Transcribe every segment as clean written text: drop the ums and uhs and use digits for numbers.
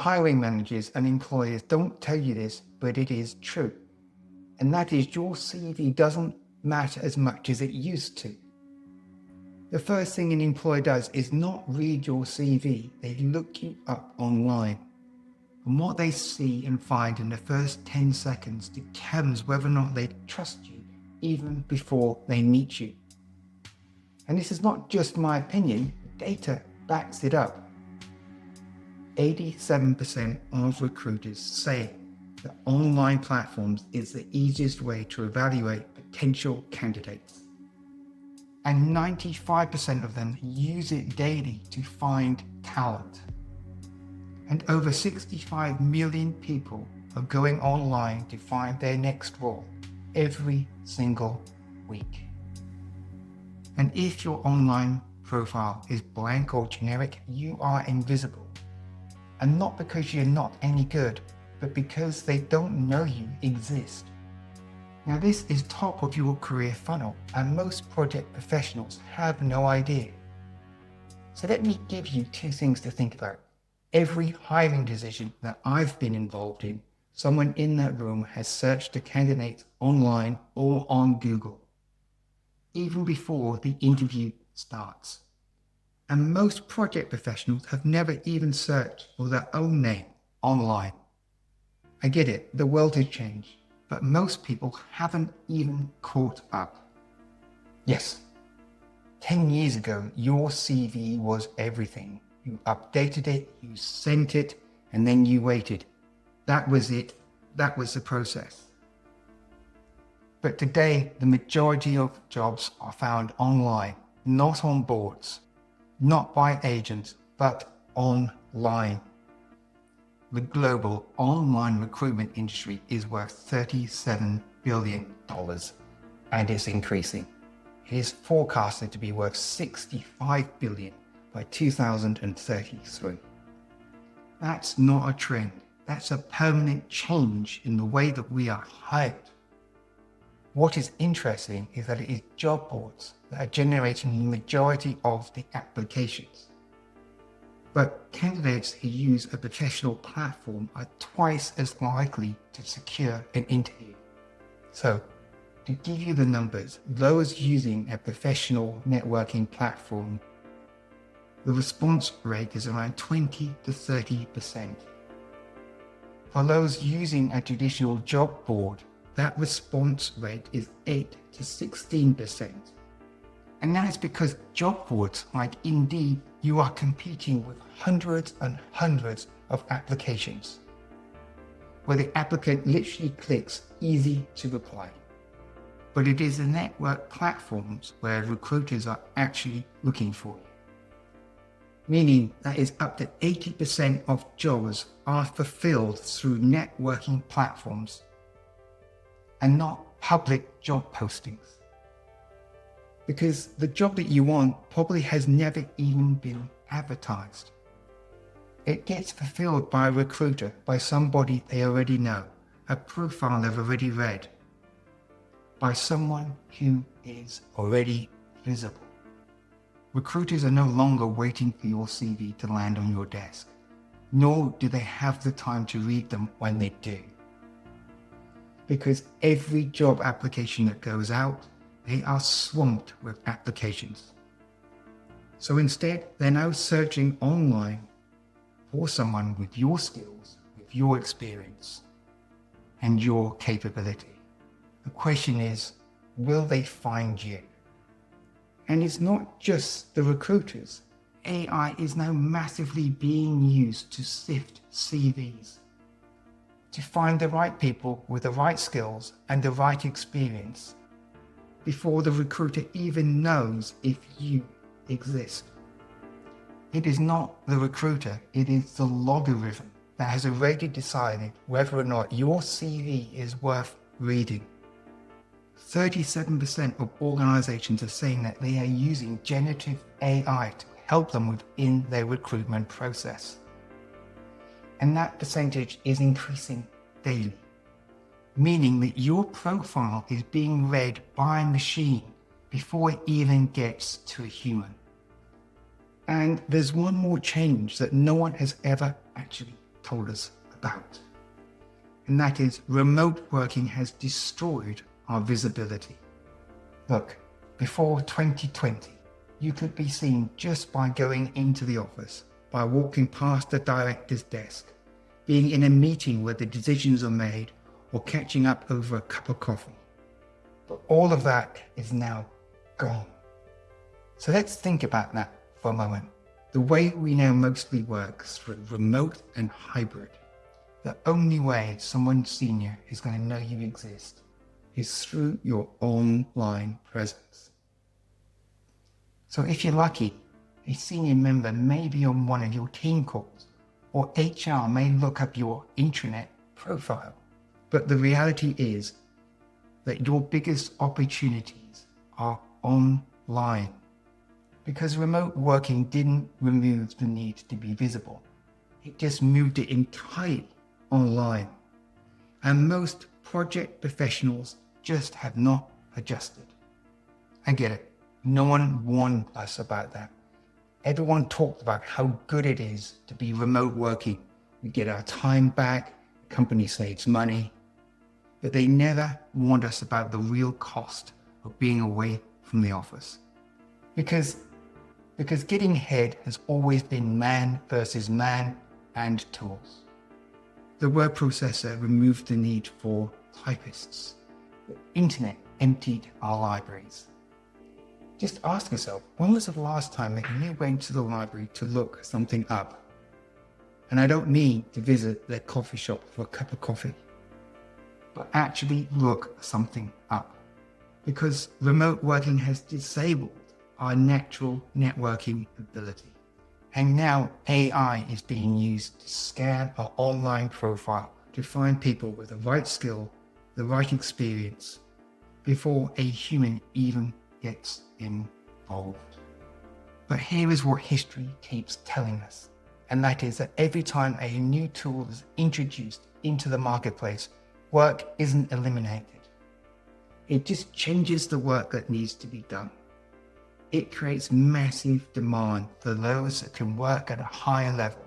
hiring managers and employers don't tell you this, but it is true. And that is, your CV doesn't matter as much as it used to. The first thing an employer does is not read your CV, they look you up online. And what they see and find in the first 10 seconds determines whether or not they trust you even before they meet you. And this is not just my opinion, data backs it up. 87% of recruiters say that online platforms is the easiest way to evaluate potential candidates. And 95% of them use it daily to find talent. And over 65 million people are going online to find their next role every single week. And if your online profile is blank or generic, you are invisible. And not because you're not any good, but because they don't know you exist. Now, this is top of your career funnel, and most project professionals have no idea. So let me give you two things to think about. Every hiring decision that I've been involved in, someone in that room has searched a candidate online or on Google, even before the interview starts. And most project professionals have never even searched for their own name online. I get it, the world has changed, but most people haven't even caught up. Yes, 10 years ago, your CV was everything. You updated it, you sent it, and then you waited. That was it. That was the process. But today, the majority of jobs are found online, not on boards, not by agents, but online. The global online recruitment industry is worth $37 billion, and it's increasing. It is forecasted to be worth $65 billion by 2033. That's not a trend. That's a permanent change in the way that we are hired. What is interesting is that it is job boards that are generating the majority of the applications. But candidates who use a professional platform are twice as likely to secure an interview. So, to give you the numbers, those using a professional networking platform, the response rate is around 20 to 30%. For those using a traditional job board, that response rate is 8 to 16%. And that is because job boards like Indeed, you are competing with hundreds and hundreds of applications, where the applicant literally clicks easy to reply. But it is the network platforms where recruiters are actually looking for you. Meaning that is up to 80% of jobs are fulfilled through networking platforms and not public job postings. Because the job that you want probably has never even been advertised. It gets fulfilled by a recruiter, by somebody they already know, a profile they've already read, by someone who is already visible. Recruiters are no longer waiting for your CV to land on your desk, nor do they have the time to read them when they do. Because every job application that goes out, they are swamped with applications. So instead, they're now searching online for someone with your skills, with your experience, and your capability. The question is, will they find you? And it's not just the recruiters. AI is now massively being used to sift CVs, to find the right people with the right skills and the right experience before the recruiter even knows if you exist. It is not the recruiter, it is the logarithm that has already decided whether or not your CV is worth reading. 37% of organizations are saying that they are using generative AI to help them within their recruitment process. And that percentage is increasing daily, meaning that your profile is being read by a machine before it even gets to a human. And there's one more change that no one has ever actually told us about. And that is, remote working has destroyed our visibility. Look, before 2020, you could be seen just by going into the office, by walking past the director's desk, being in a meeting where the decisions are made, or catching up over a cup of coffee. But all of that is now gone. So let's think about that for a moment. The way we now mostly work through remote and hybrid. The only way someone senior is going to know you exist is through your online presence. So if you're lucky, a senior member may be on one of your team calls, or HR may look up your intranet profile. But the reality is that your biggest opportunities are online, because remote working didn't remove the need to be visible. It just moved it entirely online. And most project professionals just have not adjusted. I get it. No one warned us about that. Everyone talked about how good it is to be remote working. We get our time back, the company saves money, but they never warned us about the real cost of being away from the office. Because getting ahead has always been man versus man and tools. The word processor removed the need for typists. The internet emptied our libraries. Just ask yourself, when was the last time that you went to the library to look something up? And I don't mean to visit their coffee shop for a cup of coffee, but actually look something up. Because remote working has disabled our natural networking ability. And now AI is being used to scan our online profile to find people with the right skill, the right experience, before a human even gets involved. But here is what history keeps telling us, and that is that every time a new tool is introduced into the marketplace, work isn't eliminated. It just changes the work that needs to be done. It creates massive demand for those that can work at a higher level.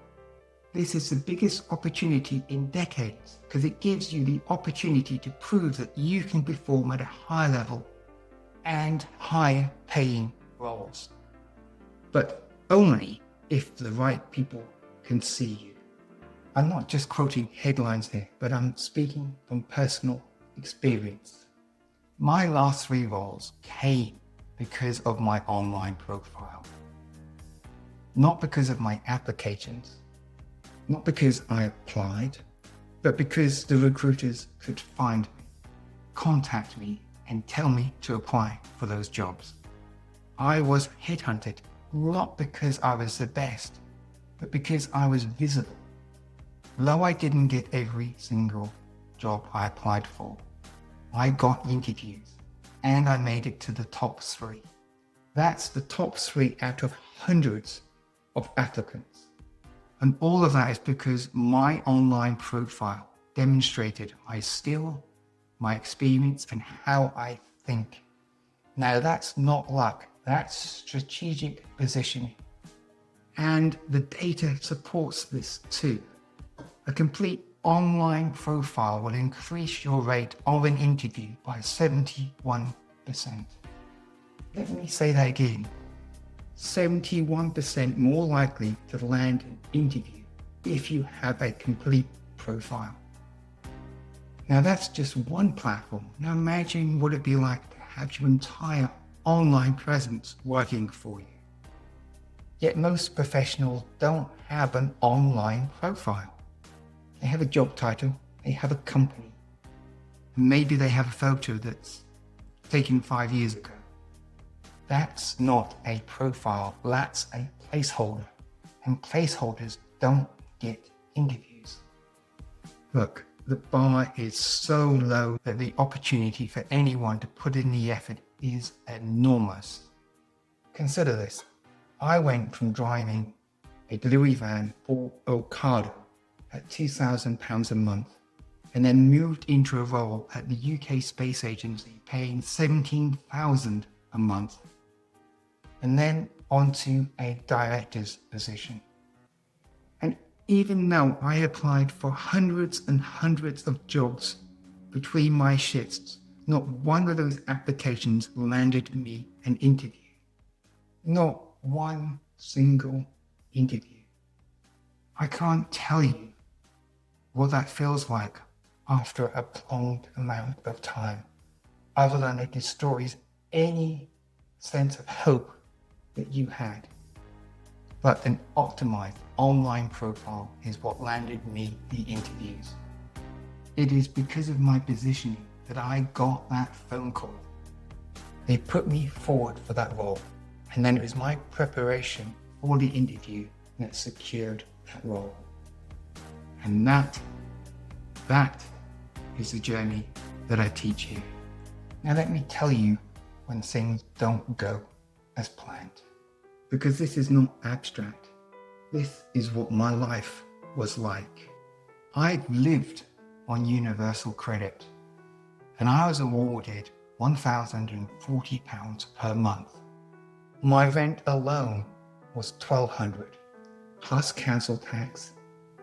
This is the biggest opportunity in decades, because it gives you the opportunity to prove that you can perform at a higher level and higher paying roles. But only if the right people can see you. I'm not just quoting headlines here, but I'm speaking from personal experience. My last 3 roles came because of my online profile. Not because of my applications, not because I applied, but because the recruiters could find me, contact me, and tell me to apply for those jobs. I was headhunted, not because I was the best, but because I was visible. Though I didn't get every single job I applied for, I got interviews, and I made it to the top 3. That's the top 3 out of hundreds of applicants. And all of that is because my online profile demonstrated my skill, my experience, and how I think. Now that's not luck, that's strategic positioning. And the data supports this too. A complete online profile will increase your rate of an interview by 71%. Let me say that again. 71% more likely to land an interview if you have a complete profile. Now that's just one platform. Now imagine what it'd be like to have your entire online presence working for you. Yet most professionals don't have an online profile. They have a job title, they have a company, and maybe they have a photo that's taken 5 years ago. That's not a profile, that's a placeholder. And placeholders don't get interviews. Look, the bar is so low that the opportunity for anyone to put in the effort is enormous. Consider this. I went from driving a delivery van for Ocado at £2,000 a month, and then moved into a role at the UK Space Agency paying £17,000 a month, and then onto a director's position. And even though I applied for hundreds and hundreds of jobs between my shifts, not one of those applications landed me an interview. Not one single interview. I can't tell you what that feels like after a prolonged amount of time, other than it destroys any sense of hope that you had. But an optimized online profile is what landed me the interviews. It is because of my positioning that I got that phone call. They put me forward for that role, and then it was my preparation for the interview that secured that role. And that is the journey that I teach you. Now let me tell you when things don't go as planned, because this is not abstract. This is what my life was like. I lived on universal credit, and I was awarded £1,040 per month. My rent alone was £1,200, plus council tax,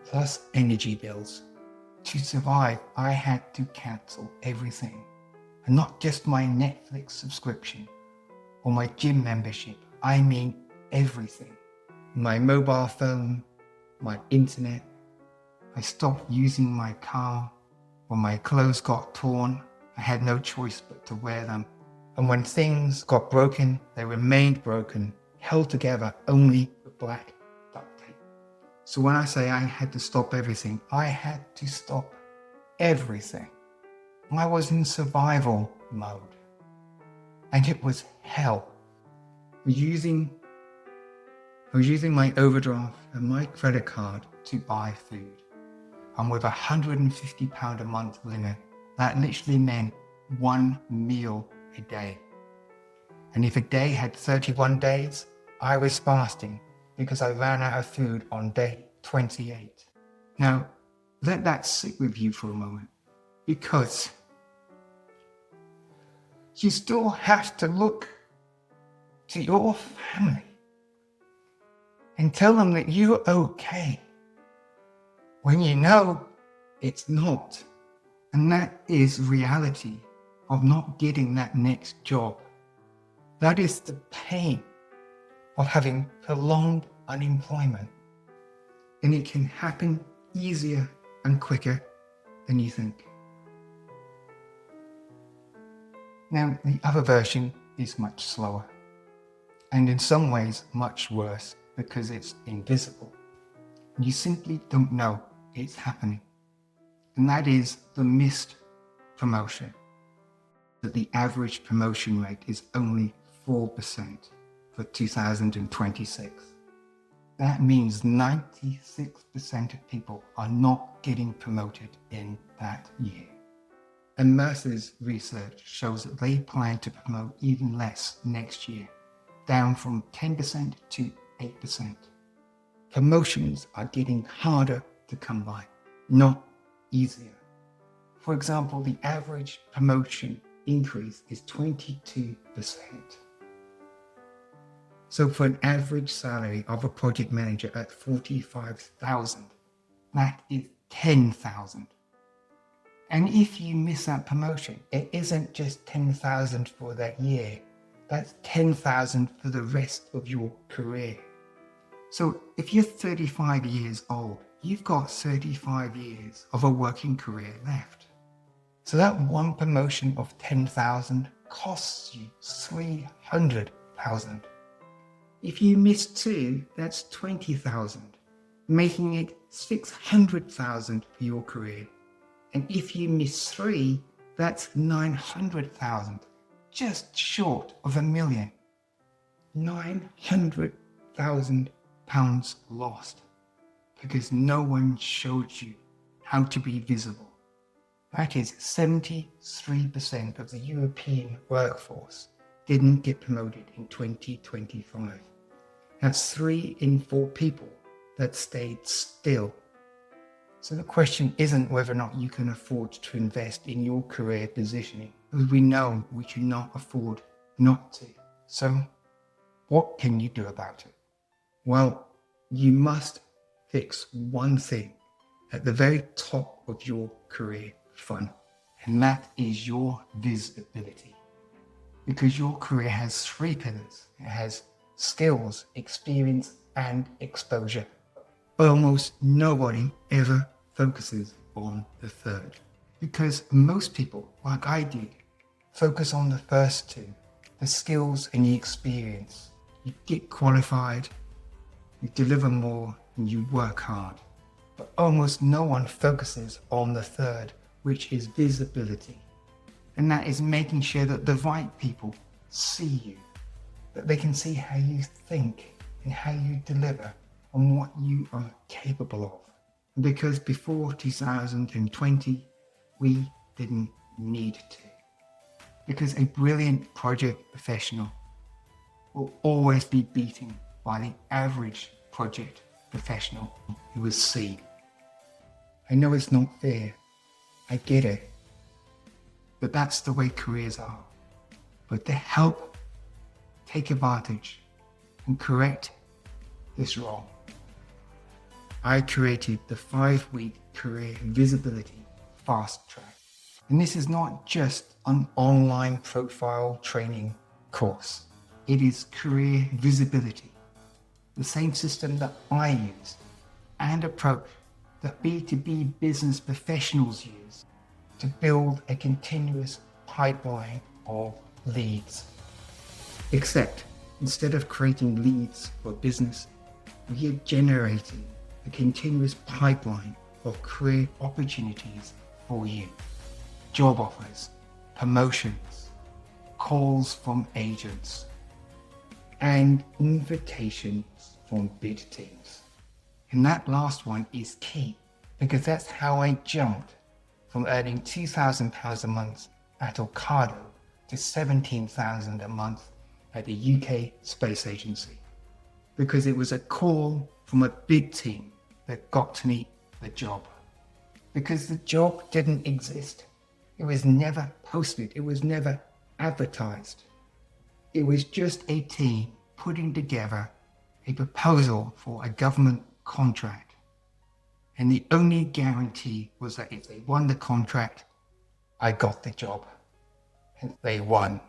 plus energy bills. To survive, I had to cancel everything, and not just my Netflix subscription or my gym membership. I mean everything. My mobile phone, my internet. I stopped using my car. When my clothes got torn, I had no choice but to wear them. And when things got broken, they remained broken, held together only with black duct tape. So when I say I had to stop everything, I had to stop everything. I was in survival mode. And it was hell. I was using my overdraft and my credit card to buy food. And with £150 a month limit, that literally meant one meal a day. And if a day had 31 days, I was fasting because I ran out of food on day 28. Now, let that sit with you for a moment, because you still have to look to your family and tell them that you're okay when you know it's not. And that is reality of not getting that next job. That is the pain of having prolonged unemployment. And it can happen easier and quicker than you think. Now, the other version is much slower, and in some ways much worse, because it's invisible. You simply don't know it's happening. And that is the missed promotion. That the average promotion rate is only 4% for 2026. That means 96% of people are not getting promoted in that year. And Mercer's research shows that they plan to promote even less next year, down from 10% to 8%. Promotions are getting harder to come by, not easier. For example, the average promotion increase is 22%. So for an average salary of a project manager at 45,000, that is 10,000. And if you miss that promotion, it isn't just 10,000 for that year. That's 10,000 for the rest of your career. So if you're 35 years old, you've got 35 years of a working career left. So that one promotion of 10,000 costs you 300,000. If you miss two, that's 20,000, making it 600,000 for your career. And if you miss three, that's 900,000, just short of £1 million. 900,000 pounds lost because no one showed you how to be visible. That is 73% of the European workforce didn't get promoted in 2025. That's 3 in 4 people that stayed still. So the question isn't whether or not you can afford to invest in your career positioning, because we know we cannot afford not to. So what can you do about it? Well, you must fix one thing at the very top of your career funnel, and that is your visibility. Because your career has three pillars. It has skills, experience, and exposure. Almost nobody ever focuses on the third. Because most people, like I did, focus on the first two, the skills and the experience. You get qualified, you deliver more, and you work hard. But almost no one focuses on the third, which is visibility. And that is making sure that the right people see you, that they can see how you think and how you deliver on what you are capable of. Because before 2020, we didn't need to. Because a brilliant project professional will always be beaten by the average project professional who is seen. I know it's not fair. I get it. But that's the way careers are. But to help take advantage and correct this wrong, I created the 5-week career visibility fast track. And this is not just an online profile training course. It is career visibility, the same system that I use and approach that B2B business professionals use to build a continuous pipeline of leads. Except instead of creating leads for business, we are generating a continuous pipeline of career opportunities for you. Job offers, promotions, calls from agents, and invitations from bid teams. And that last one is key because that's how I jumped from earning £2,000 a month at Ocado to £17,000 a month at the UK Space Agency. Because it was a call from a big team that got me the job. Because the job didn't exist. It was never posted. It was never advertised. It was just a team putting together a proposal for a government contract. And the only guarantee was that if they won the contract, I got the job. And they won.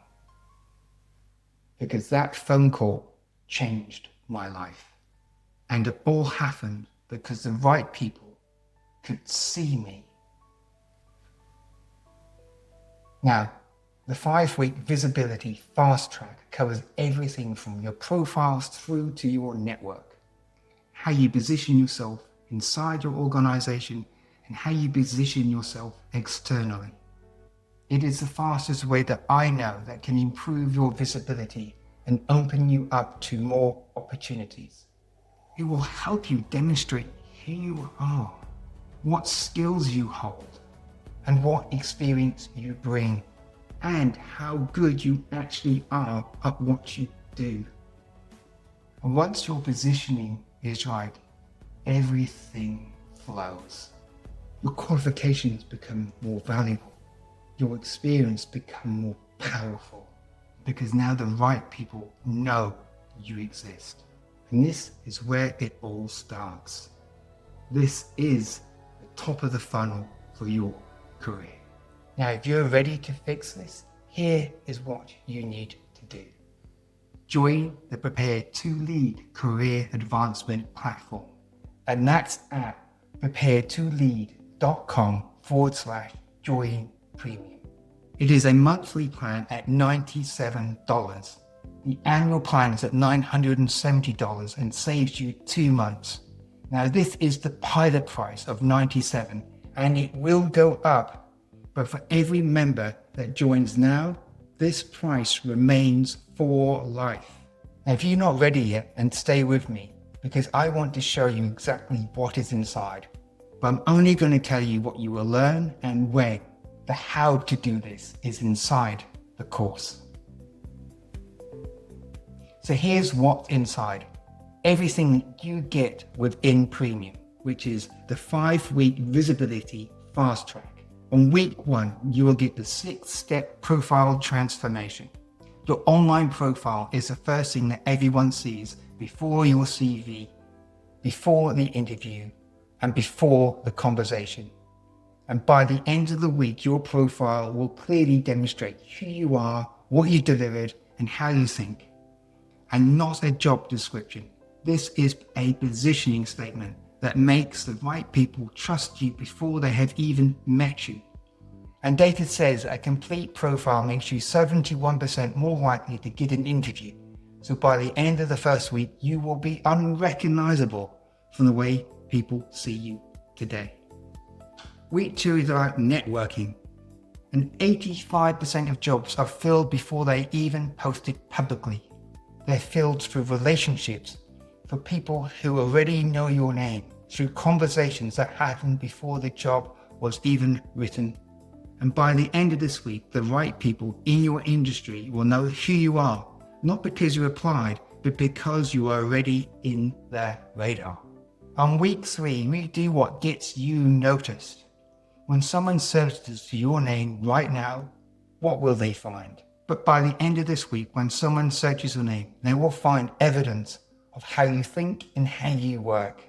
Because that phone call changed my life. And it all happened because the right people could see me. Now, the 5-week visibility fast track covers everything from your profiles through to your network, how you position yourself inside your organization, and how you position yourself externally. It is the fastest way that I know that can improve your visibility and open you up to more opportunities. It will help you demonstrate who you are, what skills you hold, and what experience you bring, and how good you actually are at what you do. And once your positioning is right, everything flows. Your qualifications become more valuable. Your experience become more powerful because now the right people know you exist. And this is where it all starts. This is the top of the funnel for your career. Now, if you're ready to fix this, here is what you need to do. Join the Prepare to Lead Career Advancement platform. And that's at preparetolead.com/join premium. It is a monthly plan at $97. The annual plan is at $970 and saves you 2 months. Now, this is the pilot price of $97 and it will go up. But for every member that joins now, this price remains for life. Now, if you're not ready yet, then stay with me because I want to show you exactly what is inside. But I'm only going to tell you what you will learn and when. The how to do this is inside the course. So here's what's inside. Everything you get within Premium, which is the 5-week visibility fast track. On week 1, you will get the 6-step profile transformation. Your online profile is the first thing that everyone sees before your CV. before the interview, and before the conversation. And by the end of the week, your profile will clearly demonstrate who you are, what you delivered, and how you think. And not a job description. This is a positioning statement that makes the right people trust you before they have even met you. And data says a complete profile makes you 71% more likely to get an interview. So by the end of the first week, you will be unrecognizable from the way people see you today. Week 2 is about networking. And 85% of jobs are filled before they even post it publicly. They're filled through relationships, for people who already know your name, through conversations that happened before the job was even written. And by the end of this week, the right people in your industry will know who you are, not because you applied, but because you are already in their radar. On week 3, we do what gets you noticed. When someone searches for your name right now, what will they find? But by the end of this week, when someone searches your name, they will find evidence of how you think and how you work.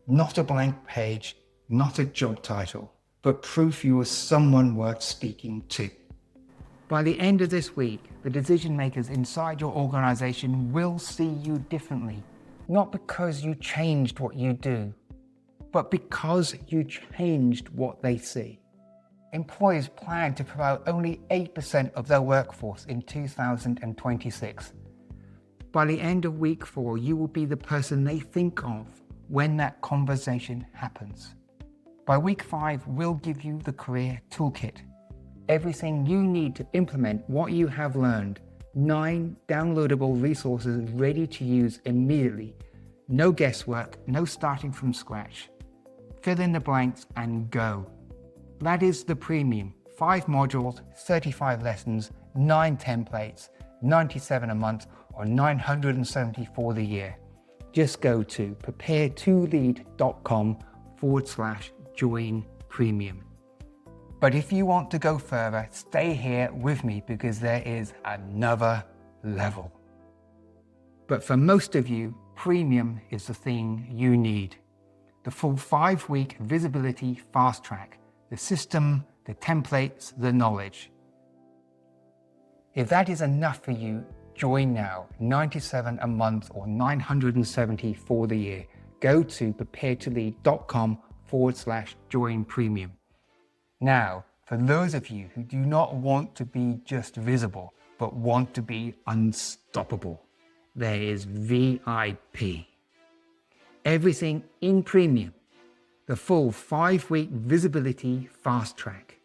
Not a blank page, not a job title, but proof you are someone worth speaking to. By the end of this week, the decision makers inside your organization will see you differently, not because you changed what you do, but because you changed what they see. Employers plan to promote only 8% of their workforce in 2026. By the end of week 4, you will be the person they think of when that conversation happens. By week 5, we'll give you the career toolkit. Everything you need to implement what you have learned. 9 downloadable resources ready to use immediately. No guesswork, no starting from scratch. Fill in the blanks and go. That is the premium. 5 modules, 35 lessons, 9 templates, 97 a month, or 970 for the year. Just go to prepare2lead.com/join premium. But if you want to go further, stay here with me because there is another level. But for most of you, premium is the thing you need. The full 5-week visibility fast track, the system, the templates, the knowledge. If that is enough for you, join now. 97 a month or 970 for the year. Go to prepare2lead.com/join premium. Now, for those of you who do not want to be just visible, but want to be unstoppable, there is VIP. Everything in premium. The full 5-week visibility fast track.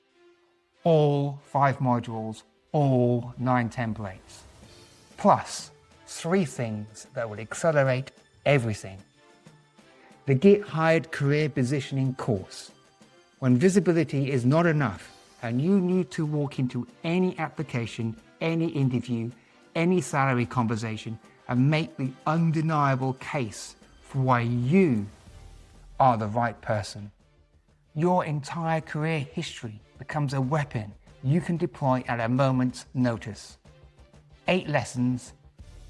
All 5 modules, all 9 templates. Plus 3 things that will accelerate everything. The Get Hired Career Positioning course. When visibility is not enough and you need to walk into any application, any interview, any salary conversation and make the undeniable case for why you are the right person. Your entire career history becomes a weapon you can deploy at a moment's notice. 8 lessons,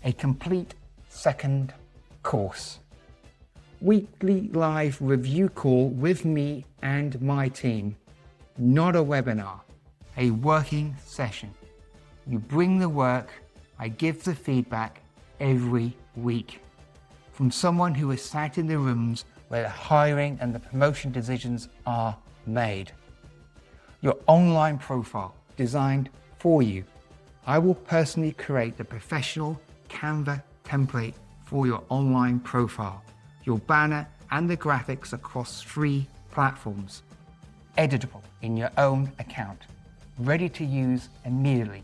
a complete second course. Weekly live review call with me and my team. Not a webinar, a working session. You bring the work, I give the feedback every week. From someone who is sat in the rooms where the hiring and the promotion decisions are made. Your online profile designed for you. I will personally create the professional Canva template for your online profile, your banner and the graphics across 3 platforms. Editable in your own account, ready to use immediately.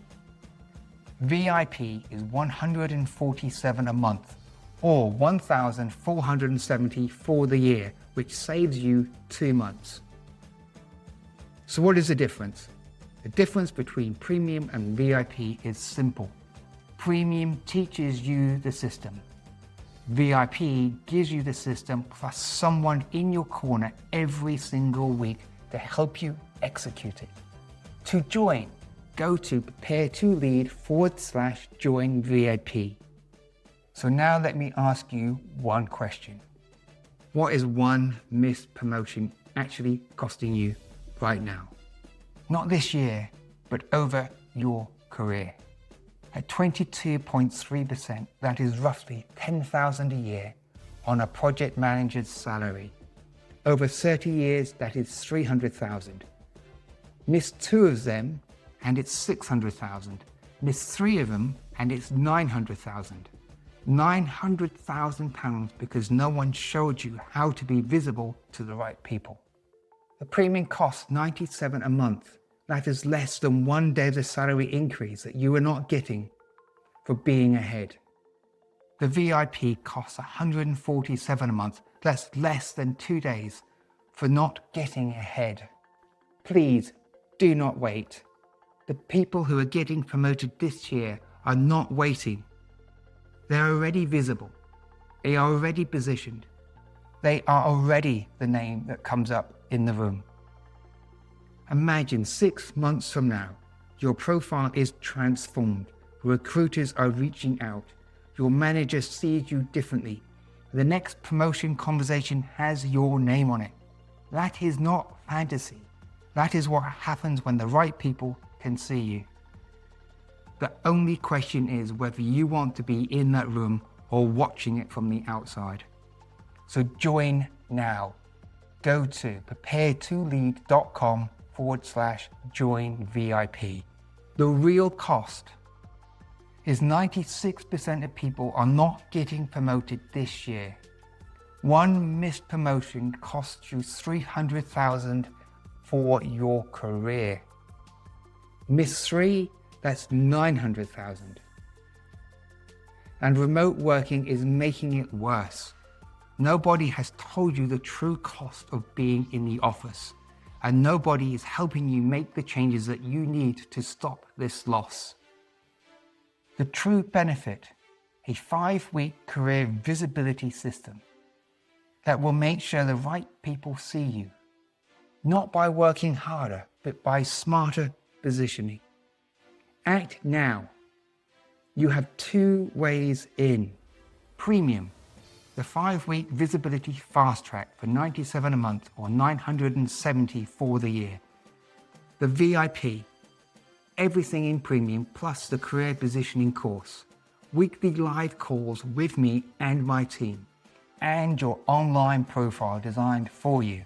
VIP is $147 a month or $1,470 for the year, which saves you 2 months. So what is the difference? The difference between premium and VIP is simple. Premium teaches you the system. VIP gives you the system plus someone in your corner every single week to help you execute it. To join, go to prepare2lead.com/join VIP. So now let me ask you one question. What is one missed promotion actually costing you right now? Not this year, but over your career. At 22.3%, that is roughly $10,000 a year on a project manager's salary. Over 30 years, that is $300,000. Miss 2 of them, and it's $600,000. Miss 3 of them, and it's $900,000. £900,000 because no one showed you how to be visible to the right people. The premium costs $97 a month. That is less than 1 day of the salary increase that you are not getting for being ahead. The VIP costs $147 a month. That's less than 2 days for not getting ahead. Please do not wait. The people who are getting promoted this year are not waiting. They're already visible. They are already positioned. They are already the name that comes up in the room. Imagine 6 months from now, your profile is transformed. Recruiters are reaching out. Your manager sees you differently. The next promotion conversation has your name on it. That is not fantasy. That is what happens when the right people can see you. The only question is whether you want to be in that room or watching it from the outside. So join now. Go to prepare2lead.com/join VIP. The real cost is 96% of people are not getting promoted this year. One missed promotion costs you $300,000 for your career. Miss 3, that's $900,000. And remote working is making it worse. Nobody has told you the true cost of being in the office, and nobody is helping you make the changes that you need to stop this loss. The true benefit, a 5-week career visibility system that will make sure the right people see you, not by working harder, but by smarter positioning. Act now. You have 2 ways in. Premium, the 5-week visibility fast track for $97 a month or $970 for the year. The VIP, everything in premium plus the career positioning course, weekly live calls with me and my team, and your online profile designed for you.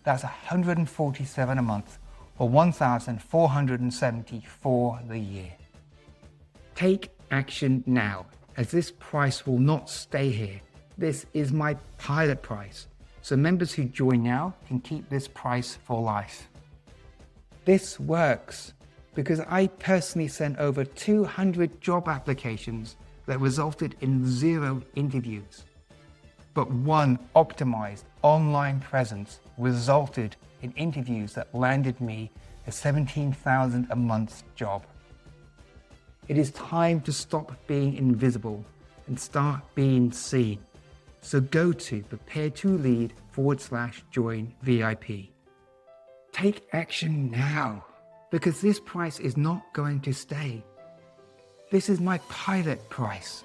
That's $147 a month or $1,470 for the year. Take action now, as this price will not stay here. This is my pilot price, so members who join now can keep this price for life. This works because I personally sent over 200 job applications that resulted in 0 interviews. But 1 optimized online presence resulted in interviews that landed me a $17,000 a month job. It is time to stop being invisible and start being seen. So go to prepare2lead.com/join VIP. Take action now, because this price is not going to stay. This is my pilot price.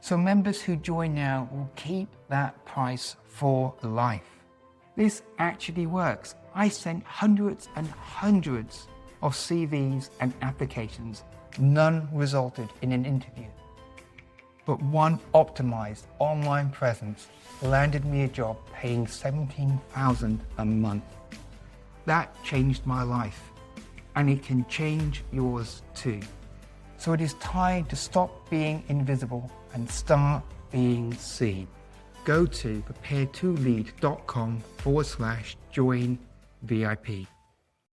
So members who join now will keep that price for life. This actually works. I sent hundreds and hundreds of CVs and applications. None resulted in an interview. But 1 optimized online presence landed me a job paying $17,000 a month. That changed my life, and it can change yours too. So it is time to stop being invisible and start being seen. Go to prepare2lead.com/join VIP.